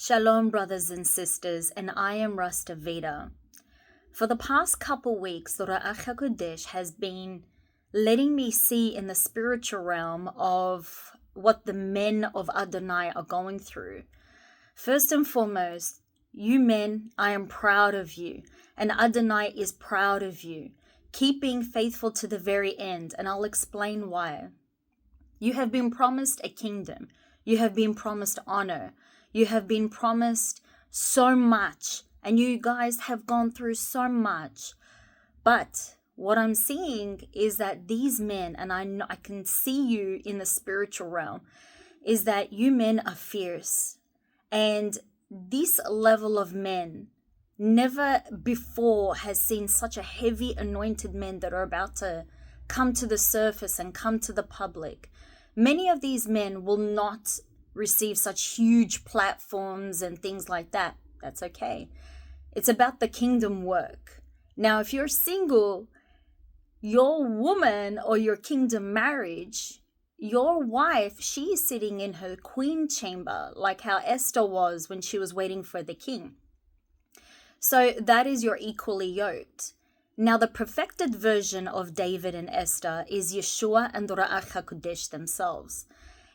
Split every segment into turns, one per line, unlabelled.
Shalom, brothers and sisters, and I am Rastavita. For the past couple weeks, the Ruach HaKodesh has been letting me see in the spiritual realm of what the men of Adonai are going through. First and foremost, you men, I am proud of you, and Adonai is proud of you. Keep being faithful to the very end, and I'll explain why. You have been promised a kingdom. You have been promised honor. You have been promised so much, and you guys have gone through so much. But what I'm seeing is that these men, and I can see you in the spiritual realm, is that you men are fierce. And this level of men never before has seen such a heavy anointed men that are about to come to the surface and come to the public. Many of these men will not receive such huge platforms and things like that. That's okay. It's about the kingdom work. Now, if you're single, your woman or your kingdom marriage, your wife, she is sitting in her queen chamber, like how Esther was when she was waiting for the king. So that is your equally yoked. Now, the perfected version of David and Esther is Yeshua and the Ruach HaKodesh themselves.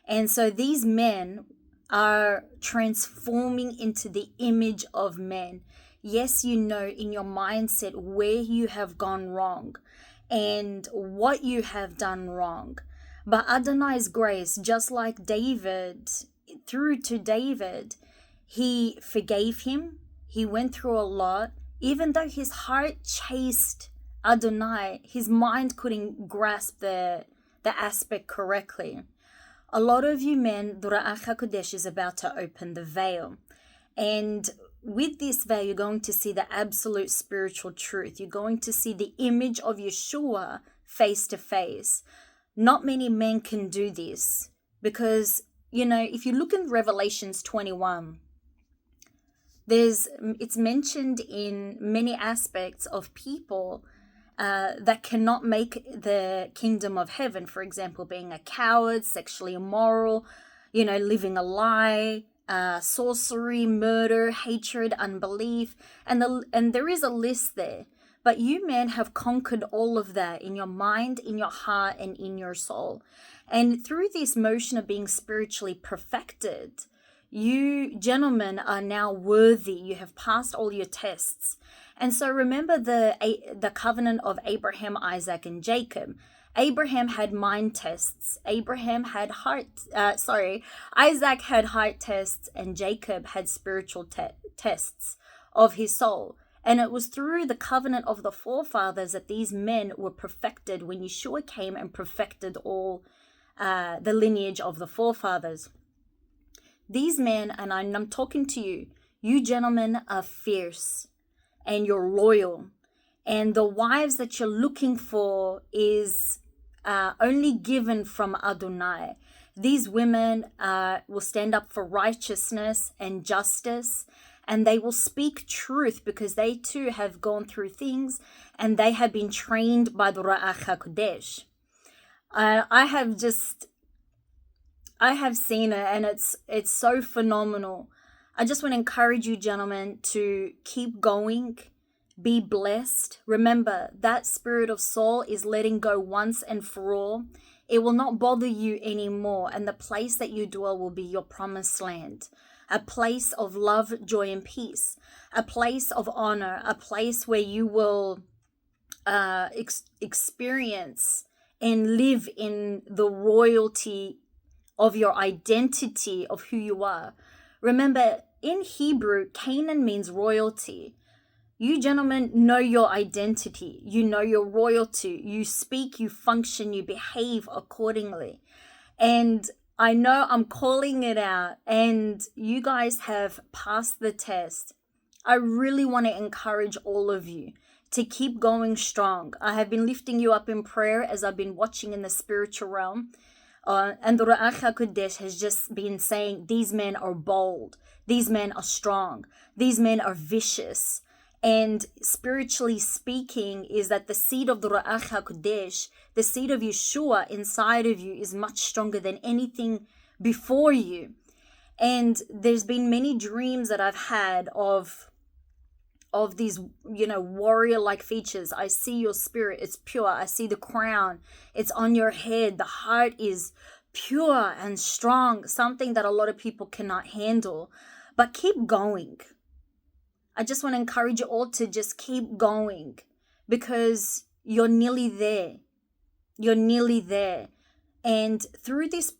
And so these men are transforming into the image of men. Yes, you know in your mindset where you have gone wrong and what you have done wrong. But Adonai's grace, just like David, through to David, he forgave him. He went through a lot. Even though his heart chased Adonai, his mind couldn't grasp the aspect correctly. A lot of you men, the Ruach HaKodesh is about to open the veil. And with this veil, you're going to see the absolute spiritual truth. You're going to see the image of Yeshua face to face. Not many men can do this because, if you look in Revelations 21, it's mentioned in many aspects of people that cannot make the kingdom of heaven. For example, being a coward, sexually immoral, living a lie, sorcery, murder, hatred, unbelief, and there is a list there. But you men have conquered all of that in your mind, in your heart, and in your soul. And through this motion of being spiritually perfected, you gentlemen are now worthy. You have passed all your tests. And so remember the covenant of Abraham, Isaac, and Jacob. Abraham had mind tests. Isaac had heart tests, and Jacob had spiritual tests of his soul. And it was through the covenant of the forefathers that these men were perfected when Yeshua came and perfected all the lineage of the forefathers. These men, and I'm talking to you, you gentlemen are fierce and you're loyal. And the wives that you're looking for is only given from Adonai. These women will stand up for righteousness and justice, and they will speak truth because they too have gone through things and they have been trained by the Ruach HaKodesh. I have seen it, and it's so phenomenal. I just want to encourage you, gentlemen, to keep going, be blessed. Remember, that spirit of Saul is letting go once and for all. It will not bother you anymore, and the place that you dwell will be your promised land. A place of love, joy, and peace. A place of honor. A place where you will experience and live in the royalty of your identity of who you are. Remember, in Hebrew, Canaan means royalty. You gentlemen know your identity. You know your royalty. You speak, you function, you behave accordingly. And I know I'm calling it out, and you guys have passed the test. I really want to encourage all of you to keep going strong. I have been lifting you up in prayer as I've been watching in the spiritual realm. And the Ruach HaKodesh has just been saying, these men are bold. These men are strong. These men are vicious. And spiritually speaking is that the seed of the Ruach HaKodesh, the seed of Yeshua inside of you is much stronger than anything before you. And there's been many dreams that I've had of these, warrior-like features. I see your spirit, it's pure. I see the crown, it's on your head. The heart is pure and strong, something that a lot of people cannot handle. But keep going. I just want to encourage you all to just keep going, because you're nearly there. You're nearly there. And through this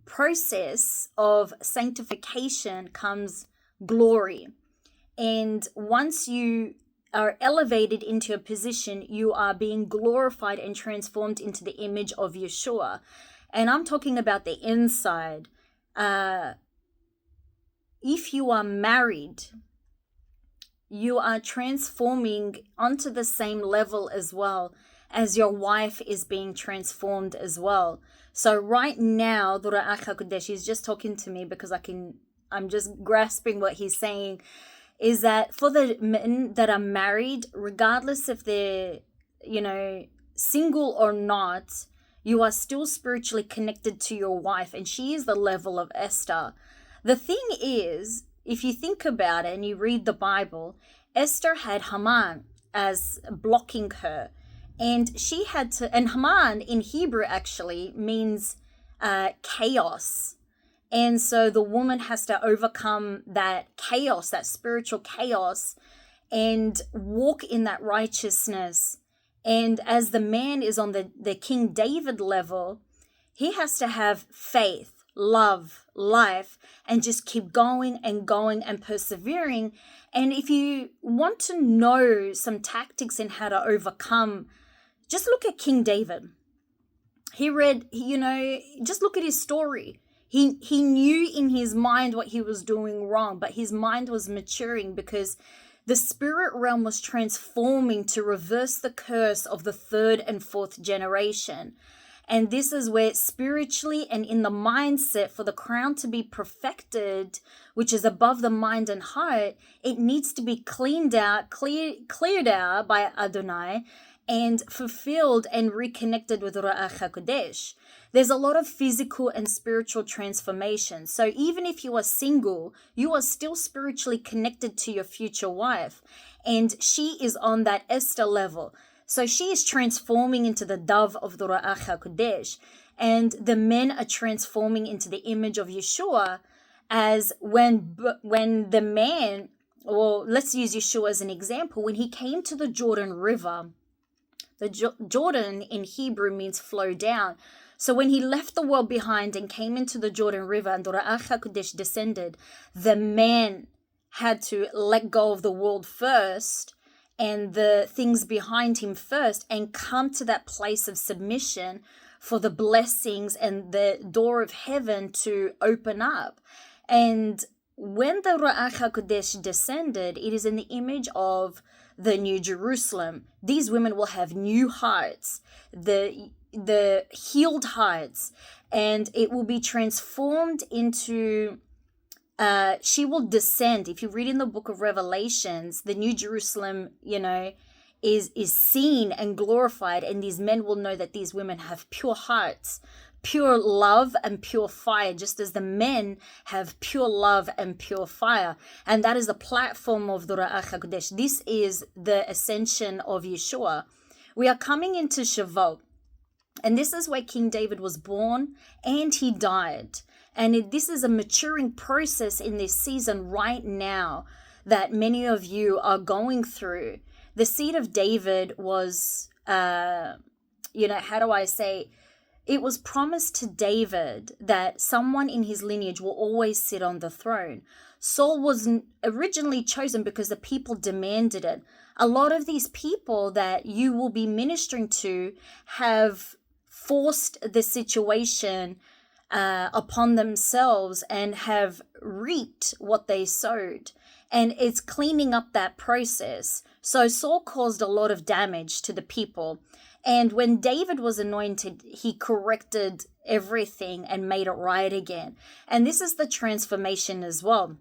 process of sanctification comes glory. And once you are elevated into a position, you are being glorified and transformed into the image of Yeshua. And I'm talking about the inside. If you are married, you are transforming onto the same level as well as your wife is being transformed as well. So right now, the Ruach HaKodesh is just talking to me because I'm just grasping what he's saying, is that for the men that are married, regardless if they're, single or not, you are still spiritually connected to your wife, and she is the level of Esther. The thing is, if you think about it and you read the Bible, Esther had Haman as blocking her, and she had to, and Haman in Hebrew actually means chaos. And so the woman has to overcome that chaos, that spiritual chaos, and walk in that righteousness. And as the man is on the King David level, he has to have faith, love, life, and just keep going and persevering. And if you want to know some tactics in how to overcome, just look at King David. He read, just look at his story. He knew in his mind what he was doing wrong, but his mind was maturing because the spirit realm was transforming to reverse the curse of the third and fourth generation. And this is where spiritually and in the mindset, for the crown to be perfected, which is above the mind and heart, it needs to be cleared out by Adonai and fulfilled and reconnected with Ruach HaKodesh. There's a lot of physical and spiritual transformation. So even if you are single, you are still spiritually connected to your future wife. And she is on that Esther level. So she is transforming into the dove of the Ruach HaKodesh. And the men are transforming into the image of Yeshua, as when the man, or let's use Yeshua as an example, when he came to the Jordan River, the Jordan in Hebrew means flow down. So when he left the world behind and came into the Jordan River and the Ruach HaKodesh descended, the man had to let go of the world first and the things behind him first and come to that place of submission for the blessings and the door of heaven to open up. And when the Ruach HaKodesh descended, it is in the image of the New Jerusalem. These women will have new hearts, the healed hearts, and it will be transformed into, she will descend. If you read in the book of Revelations, the New Jerusalem, is seen and glorified, and these men will know that these women have pure hearts, pure love and pure fire, just as the men have pure love and pure fire. And that is the platform of the Ruach HaKodesh. This is the ascension of Yeshua. We are coming into Shavuot, and this is where King David was born and he died. And this is a maturing process in this season right now that many of you are going through. The seed of David was, how do I say, it was promised to David that someone in his lineage will always sit on the throne. Saul was originally chosen because the people demanded it. A lot of these people that you will be ministering to have forced the situation upon themselves and have reaped what they sowed. And it's cleaning up that process. So Saul caused a lot of damage to the people. And when David was anointed, he corrected everything and made it right again. And this is the transformation as well.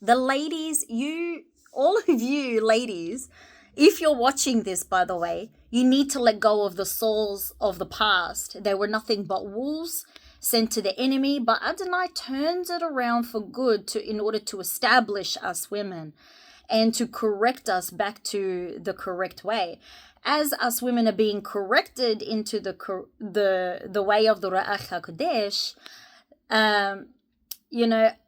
The ladies, all of you ladies, if you're watching this, by the way, you need to let go of the souls of the past. They were nothing but wolves. sent to the enemy, but Adonai turns it around for good in order to establish us women and to correct us back to the correct way. As us women are being corrected into the way of the Ruach HaKodesh,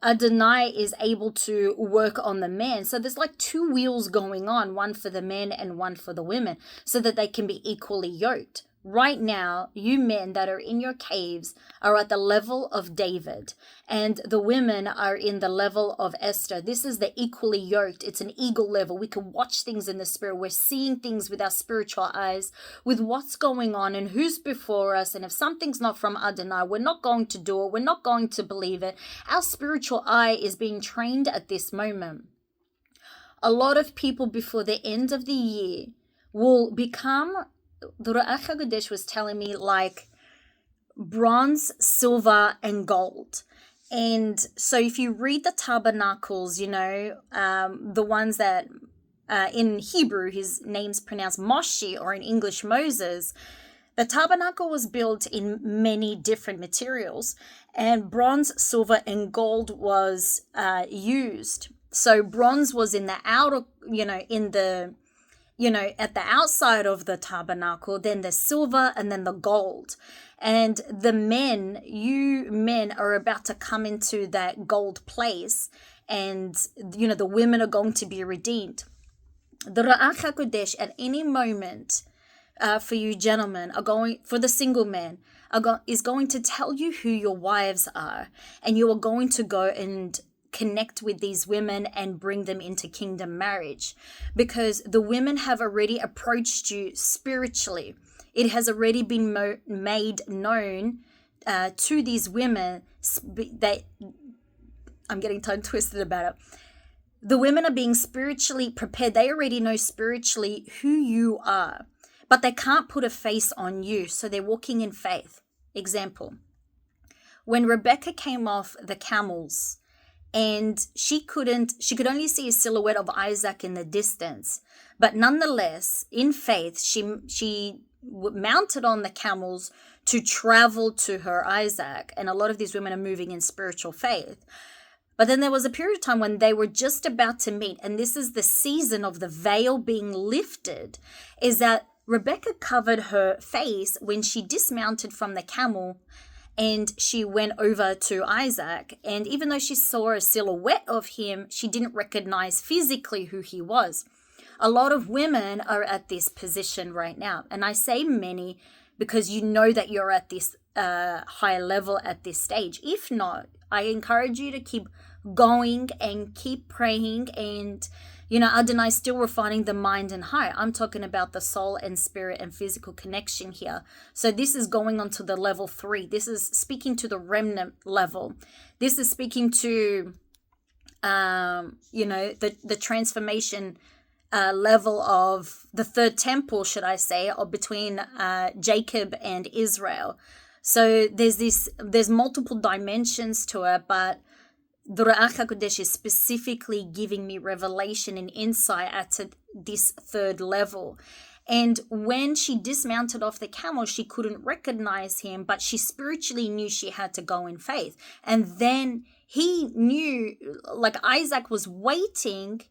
Adonai is able to work on the men. So there's like two wheels going on, one for the men and one for the women, so that they can be equally yoked. Right now, you men that are in your caves are at the level of David, and the women are in the level of Esther. This is the equally yoked. It's an eagle level. We can watch things in the spirit. We're seeing things with our spiritual eyes, with what's going on and who's before us. And if something's not from Adonai, we're not going to do it. We're not going to believe it. Our spiritual eye is being trained at this moment. A lot of people before the end of the year will become, the Ruach HaKodesh was telling me, like bronze, silver, and gold. And so if you read the tabernacles, the ones that in Hebrew, his name's pronounced Moshe, or in English, Moses, the tabernacle was built in many different materials, and bronze, silver, and gold was used. So bronze was in the outer, at the outside of the tabernacle, then the silver, and then the gold. And you men are about to come into that gold place, and, the women are going to be redeemed. The Ruach HaKodesh at any moment, for you gentlemen, for the single men, is going to tell you who your wives are, and you are going to go and connect with these women and bring them into kingdom marriage, because the women have already approached you spiritually. It has already been made known to these women that I'm getting tongue twisted about it. The women are being spiritually prepared. They already know spiritually who you are, but they can't put a face on you, so they're walking in faith. Example, when Rebecca came off the camels, and she could only see a silhouette of Isaac in the distance. But nonetheless, in faith, she mounted on the camels to travel to her Isaac. And a lot of these women are moving in spiritual faith. But then there was a period of time when they were just about to meet. And this is the season of the veil being lifted, is that Rebecca covered her face when she dismounted from the camel, and she went over to Isaac. And even though she saw a silhouette of him, she didn't recognize physically who he was. A lot of women are at this position right now. And I say many because you know that you're at this high level at this stage. If not, I encourage you to keep going and keep praying. And, Adonai still refining the mind and heart. I'm talking about the soul and spirit and physical connection here. So this is going on to the level 3. This is speaking to the remnant level. This is speaking to, the transformation level of the third temple, should I say, or between Jacob and Israel. So there's multiple dimensions to it, but the Ruach HaKodesh is specifically giving me revelation and insight at this third level. And when she dismounted off the camel, she couldn't recognize him, but she spiritually knew she had to go in faith. And then he knew, like Isaac was waiting,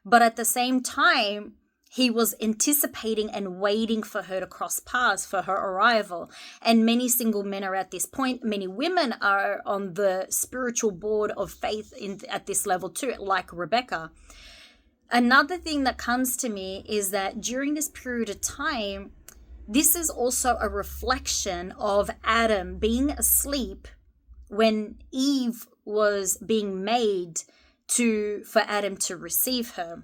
but at the same time, he was anticipating and waiting for her to cross paths for her arrival. And many single men are at this point. Many women are on the spiritual board of faith at this level too, like Rebecca. Another thing that comes to me is that during this period of time, this is also a reflection of Adam being asleep when Eve was being made for Adam to receive her.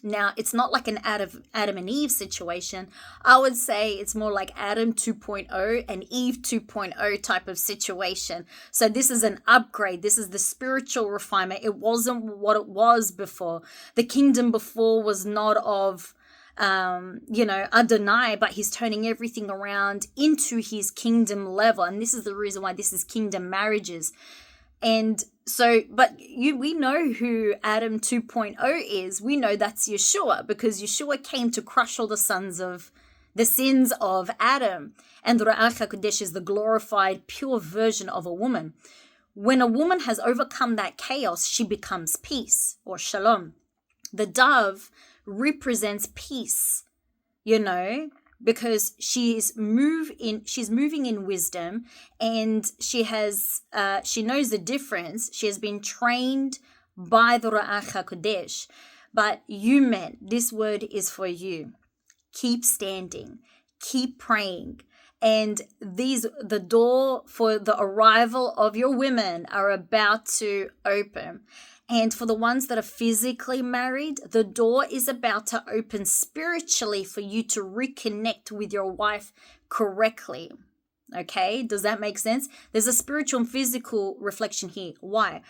Now, it's not like an Adam and Eve situation. I would say it's more like Adam 2.0 and Eve 2.0 type of situation. So this is an upgrade. This is the spiritual refinement. It wasn't what it was before. The kingdom before was not of, Adonai, but he's turning everything around into his kingdom level. And this is the reason why this is kingdom marriages. And so, but we know who Adam 2.0 is. We know that's Yeshua, because Yeshua came to crush all the sons of the sins of Adam. And the Ruach HaKodesh is the glorified, pure version of a woman. When a woman has overcome that chaos, she becomes peace, or shalom. The dove represents peace, because she's moving in wisdom, and she knows the difference. She has been trained by the Ruach HaKodesh. But you men, this word is for you. Keep standing, keep praying, and the door for the arrival of your women are about to open. And for the ones that are physically married, the door is about to open spiritually for you to reconnect with your wife correctly. Okay, does that make sense? There's a spiritual and physical reflection here. Why?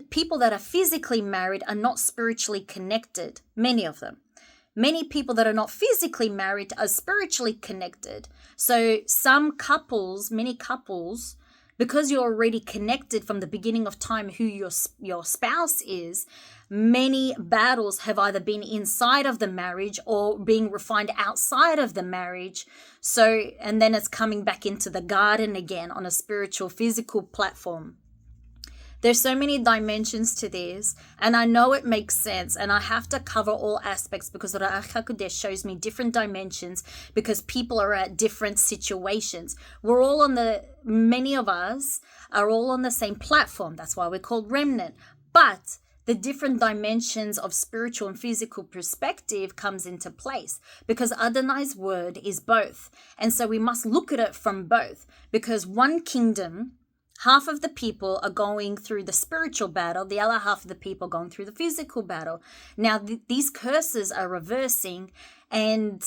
People that are physically married are not spiritually connected, many of them. Many people that are not physically married are spiritually connected. So many couples, because you're already connected from the beginning of time who your spouse is, many battles have either been inside of the marriage or being refined outside of the marriage. So, and then it's coming back into the garden again on a spiritual, physical platform. There's so many dimensions to this, and I know it makes sense, and I have to cover all aspects because the Ruach HaKodesh shows me different dimensions because people are at different situations. Many of us are all on the same platform. That's why we're called remnant. But the different dimensions of spiritual and physical perspective comes into place because Adonai's word is both. And so we must look at it from both, because one kingdom, half of the people are going through the spiritual battle, the other half of the people going through the physical battle. Now, these curses are reversing, and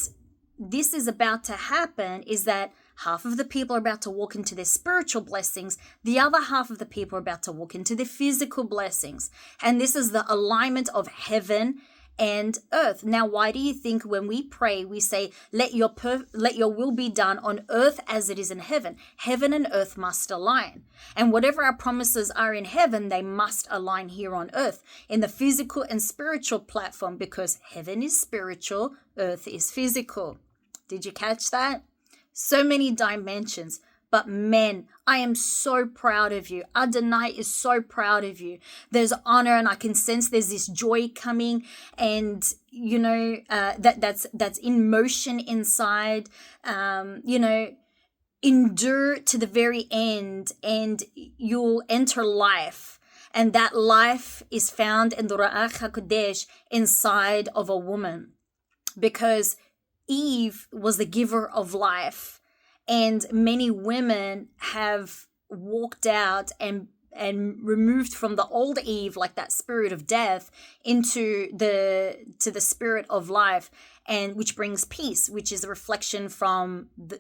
this is about to happen, is that half of the people are about to walk into their spiritual blessings. The other half of the people are about to walk into their physical blessings. And this is the alignment of heaven and earth. Now, why do you think when we pray, we say, let your will be done on earth as it is in heaven? Heaven and earth must align. And whatever our promises are in heaven, they must align here on earth in the physical and spiritual platform, because heaven is spiritual, earth is physical. Did you catch that? So many dimensions. But men, I am so proud of you. Adonai is so proud of you. There's honor, and I can sense there's this joy coming, and that's in motion inside. Endure to the very end, and you'll enter life. And that life is found in the Ruach HaKodesh inside of a woman, because Eve was the giver of life. And many women have walked out and removed from the old Eve, like that spirit of death, into the spirit of life, and which brings peace, which is a reflection from of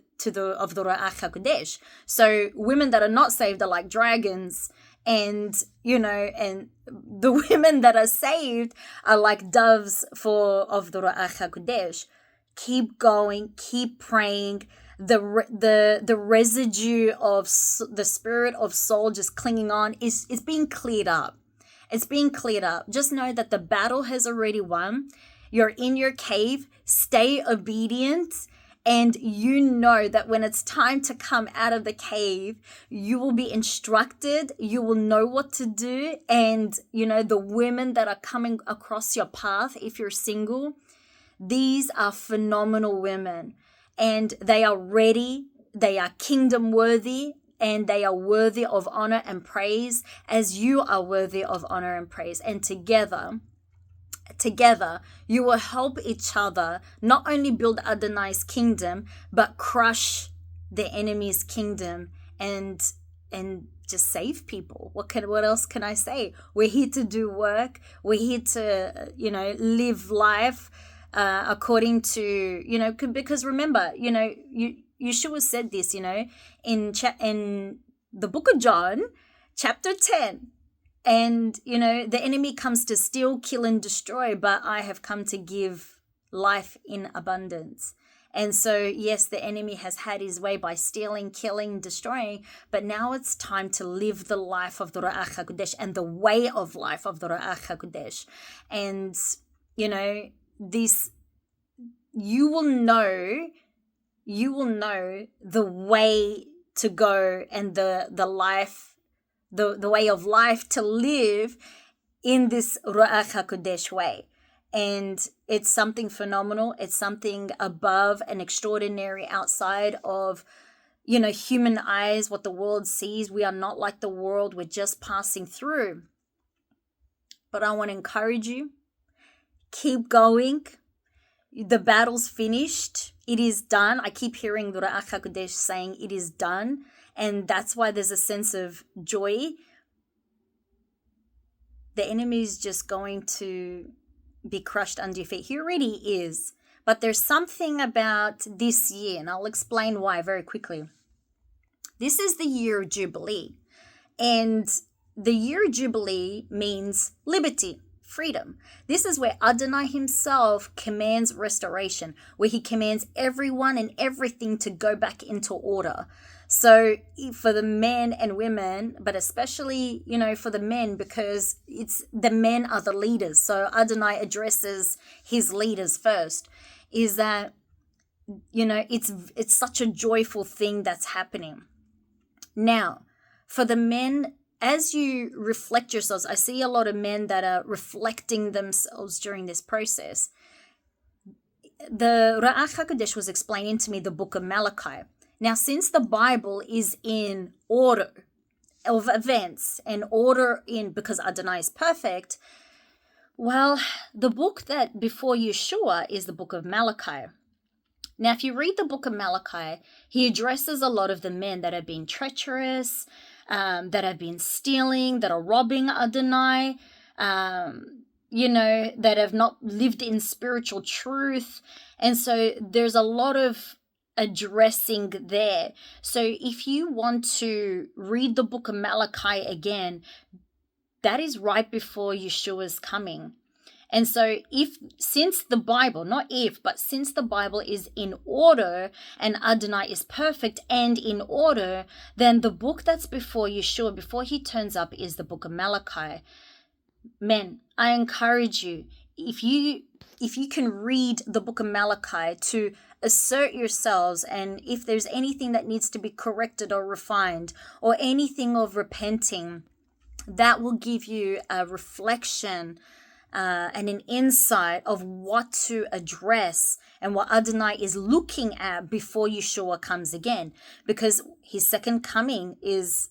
the Ruach HaKodesh. So women that are not saved are like dragons, and the women that are saved are like doves of the Ruach HaKodesh. Keep going, keep praying. The residue of the spirit of soul just clinging on is being cleared up. It's being cleared up. Just know that the battle has already won. You're in your cave. Stay obedient. And you know that when it's time to come out of the cave, you will be instructed. You will know what to do. And, the women that are coming across your path, if you're single, these are phenomenal women. And they are ready, they are kingdom worthy, and they are worthy of honor and praise as you are worthy of honor and praise. And together, you will help each other not only build Adonai's kingdom, but crush the enemy's kingdom and just save people. What else can I say? We're here to do work. We're here to, live life according to, because remember, Yeshua said this, in the book of John, chapter 10, and, the enemy comes to steal, kill, and destroy, but I have come to give life in abundance. And so, yes, the enemy has had his way by stealing, killing, destroying, but now it's time to live the life of the Ruach HaKodesh and the way of life of the Ruach HaKodesh. And, you will know the way to go and the life, the way of life to live in this Ruach HaKodesh way. And it's something phenomenal. It's something above and extraordinary, outside of, human eyes, what the world sees. We are not like the world. We're just passing through. But I want to encourage you, keep going. The battle's finished. It is done. I keep hearing the Ruach HaKodesh saying it is done. And that's why there's a sense of joy. The enemy is just going to be crushed under your feet. He already is. But there's something about this year, and I'll explain why very quickly. This is the year of Jubilee. And the year of Jubilee means liberty, freedom. This is where Adonai himself commands restoration, where he commands everyone and everything to go back into order. So for the men and women, but especially, for the men, because the men are the leaders. So Adonai addresses his leaders first, is that, it's such a joyful thing that's happening. Now, for the men, as you reflect yourselves, I see a lot of men that are reflecting themselves during this process. The Ruach HaKodesh was explaining to me the book of Malachi. Now, since the Bible is in order of events and order because Adonai is perfect, well, the book that before Yeshua is the book of Malachi. Now, if you read the book of Malachi, he addresses a lot of the men that have been treacherous, that have been stealing, that are robbing Adonai, that have not lived in spiritual truth. And so there's a lot of addressing there. So if you want to read the book of Malachi again, that is right before Yeshua's coming. And so since the Bible is in order and Adonai is perfect and in order, then the book that's before Yeshua, before he turns up, is the book of Malachi. Men, I encourage you, if you can read the book of Malachi to assert yourselves, and if there's anything that needs to be corrected or refined or anything of repenting, that will give you a reflection and an insight of what to address and what Adonai is looking at before Yeshua comes again, because his second coming is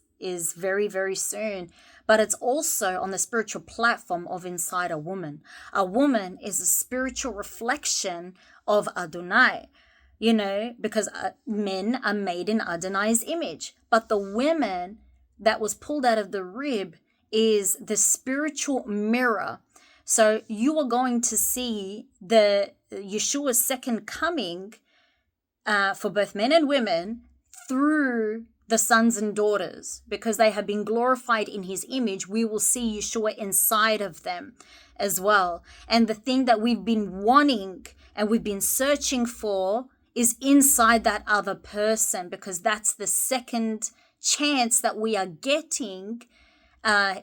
very, very soon. But it's also on the spiritual platform of inside a woman. A woman is a spiritual reflection of Adonai, because men are made in Adonai's image. But the women that was pulled out of the rib is the spiritual mirror. So you are going to see the Yeshua's second coming for both men and women through the sons and daughters, because they have been glorified in his image. We will see Yeshua inside of them as well. And the thing that we've been wanting and we've been searching for is inside that other person, because that's the second chance that we are getting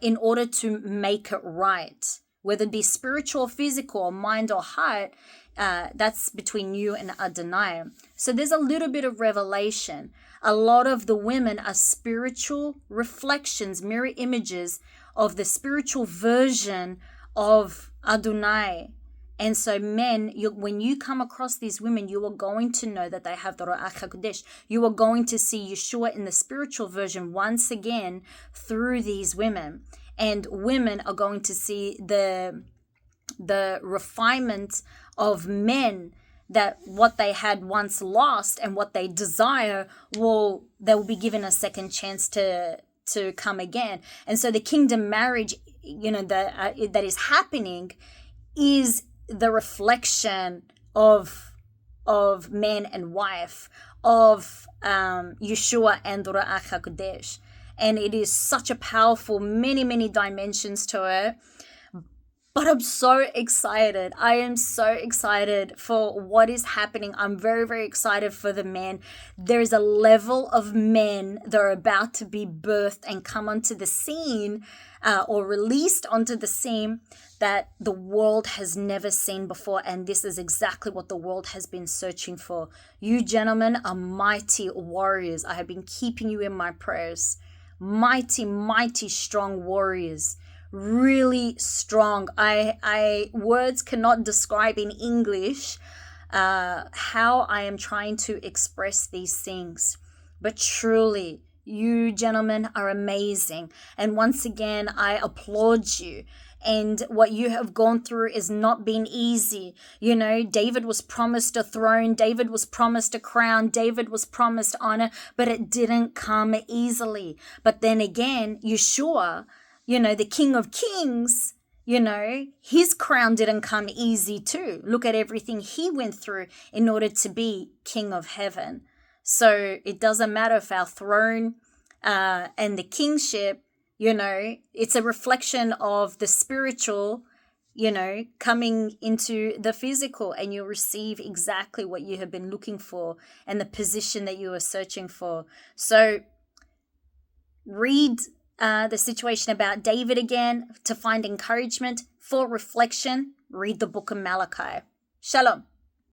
in order to make it right. Whether it be spiritual or physical, or mind or heart, that's between you and Adonai. So there's a little bit of revelation. A lot of the women are spiritual reflections, mirror images of the spiritual version of Adonai. And so men, when you come across these women, you are going to know that they have the Ruach HaKodesh. You are going to see Yeshua in the spiritual version once again through these women. And women are going to see the refinement of men, that what they had once lost and what they desire they will be given a second chance to come again. And so the kingdom marriage, that is happening is the reflection of man and wife, of Yeshua and the Ruach HaKodesh. And it is such a powerful, many, many dimensions to it. But I'm so excited. I am so excited for what is happening. I'm very, very excited for the men. There's a level of men that are about to be birthed and come onto the scene or released onto the scene that the world has never seen before. And this is exactly what the world has been searching for. You gentlemen are mighty warriors. I have been keeping you in my prayers. Mighty, mighty, strong warriors. Really strong. I words cannot describe in English how I am trying to express these things. But truly, you gentlemen are amazing. And once again, I applaud you. And what you have gone through is not been easy. You know, David was promised a throne, David was promised a crown, David was promised honor, but it didn't come easily. But then again, Yeshua, you know, the King of Kings, you know, his crown didn't come easy too. Look at everything he went through in order to be King of Heaven. So it doesn't matter if our throne and the kingship, you know, it's a reflection of the spiritual, you know, coming into the physical, and you'll receive exactly what you have been looking for and the position that you are searching for. So read the situation about David again to find encouragement. For reflection, read the book of Malachi. Shalom.